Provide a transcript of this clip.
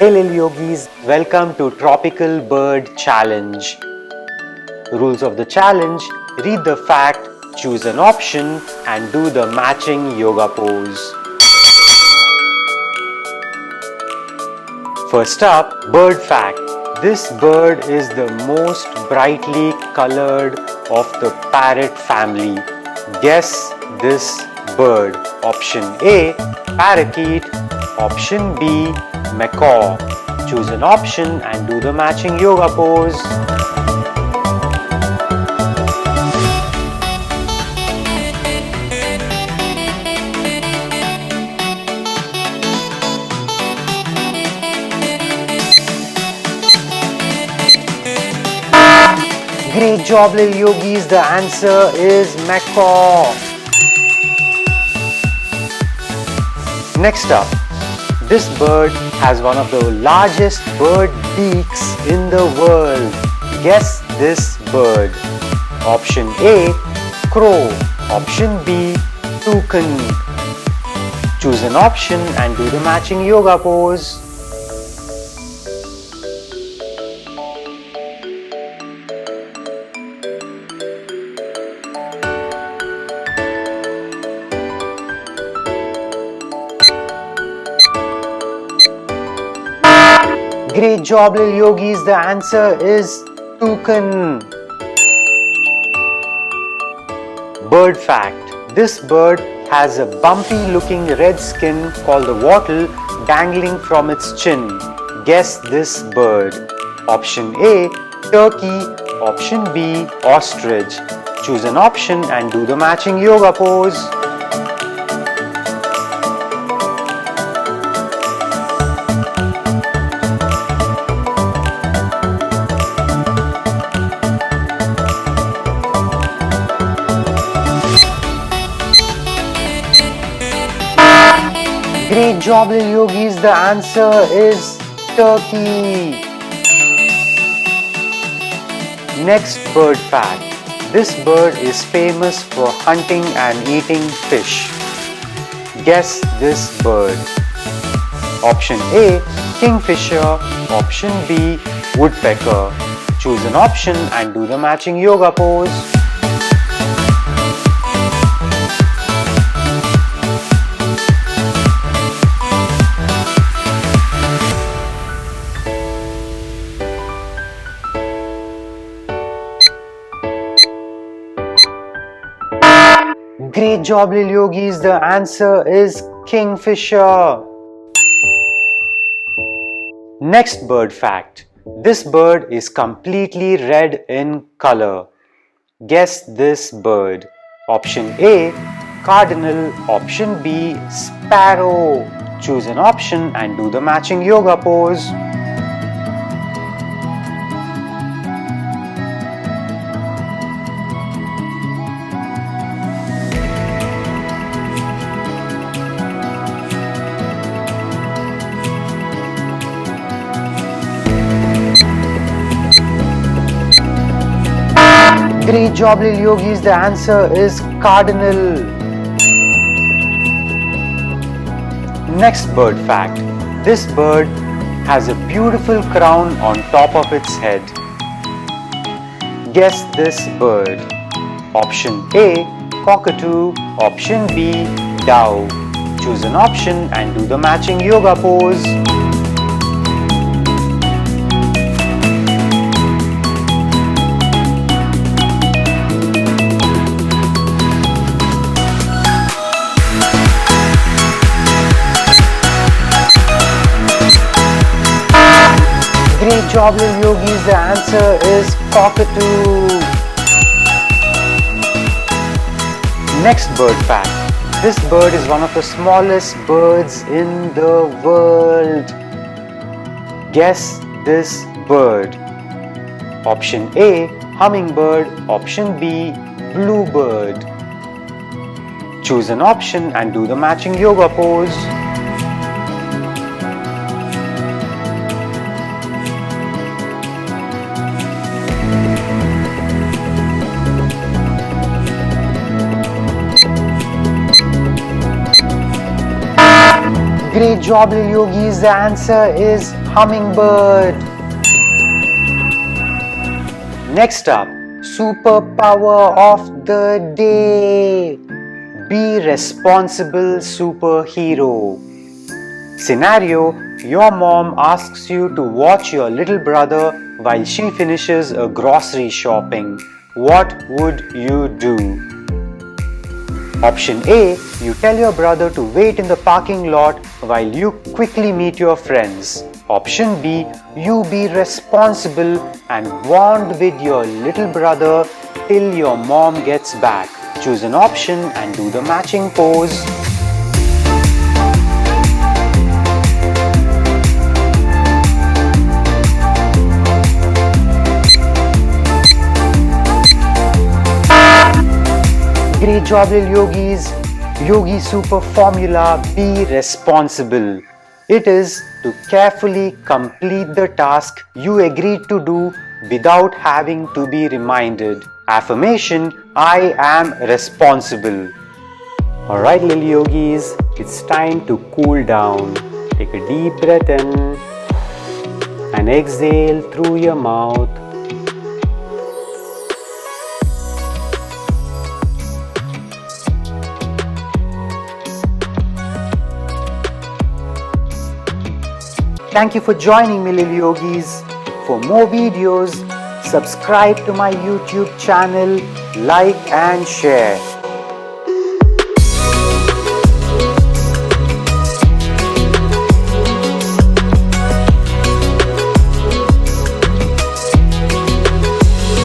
Hey little yogis, welcome to Tropical Bird Challenge. Rules of the challenge: read the fact, choose an option and do the matching yoga pose. First up, bird fact. This bird is the most brightly colored of the parrot family. Guess this bird. Option A, parakeet. Option B, macaw. Choose an option and do the matching yoga pose. Great job, little yogis. The answer is macaw. Next up, this bird has one of the largest bird beaks in the world. Guess this bird. Option A, crow. Option B, toucan. Choose an option and do the matching yoga pose. Great job, little yogis. The answer is toucan. Bird fact. This bird has a bumpy looking red skin called the wattle dangling from its chin. Guess this bird. Option A, turkey. Option B, ostrich. Choose an option and do the matching yoga pose. Great job, little yogis. The answer is turkey. Next bird fact. This bird is famous for hunting and eating fish. Guess this bird. Option A, Kingfisher. Option B, woodpecker. Choose an option and do the matching yoga pose. Great job, little yogis. The answer is Kingfisher. Next bird fact. This bird is completely red in color. Guess this bird. Option A, Cardinal. Option B, sparrow. Choose an option and do the matching yoga pose. Great job, little yogis. The answer is Cardinal. Next bird fact. This bird has a beautiful crown on top of its head. Guess this bird. Option A, cockatoo. Option B, dove. Choose an option and do the matching yoga pose. Great job, little yogis. The answer is cockatoo. Next bird fact. This bird is one of the smallest birds in the world. Guess this bird. Option A, hummingbird. Option B, bluebird. Choose an option and do the matching yoga pose. Great job, little yogis. The answer is Hummingbird. Next up, superpower of the day. Be responsible superhero. Scenario: your mom asks you to watch your little brother while she finishes a grocery shopping. What would you do? Option A, you tell your brother to wait in the parking lot while you quickly meet your friends. Option B, you be responsible and bond with your little brother till your mom gets back. Choose an option and do the matching pose. Great job, little yogis. Yogi super formula: be responsible. It is to carefully complete the task you agreed to do without having to be reminded. Affirmation: I am responsible. Alright, little yogis, it's time to cool down. Take a deep breath in and exhale through your mouth. Thank you for joining me, little yogis. For more videos, subscribe to my YouTube channel, like and share.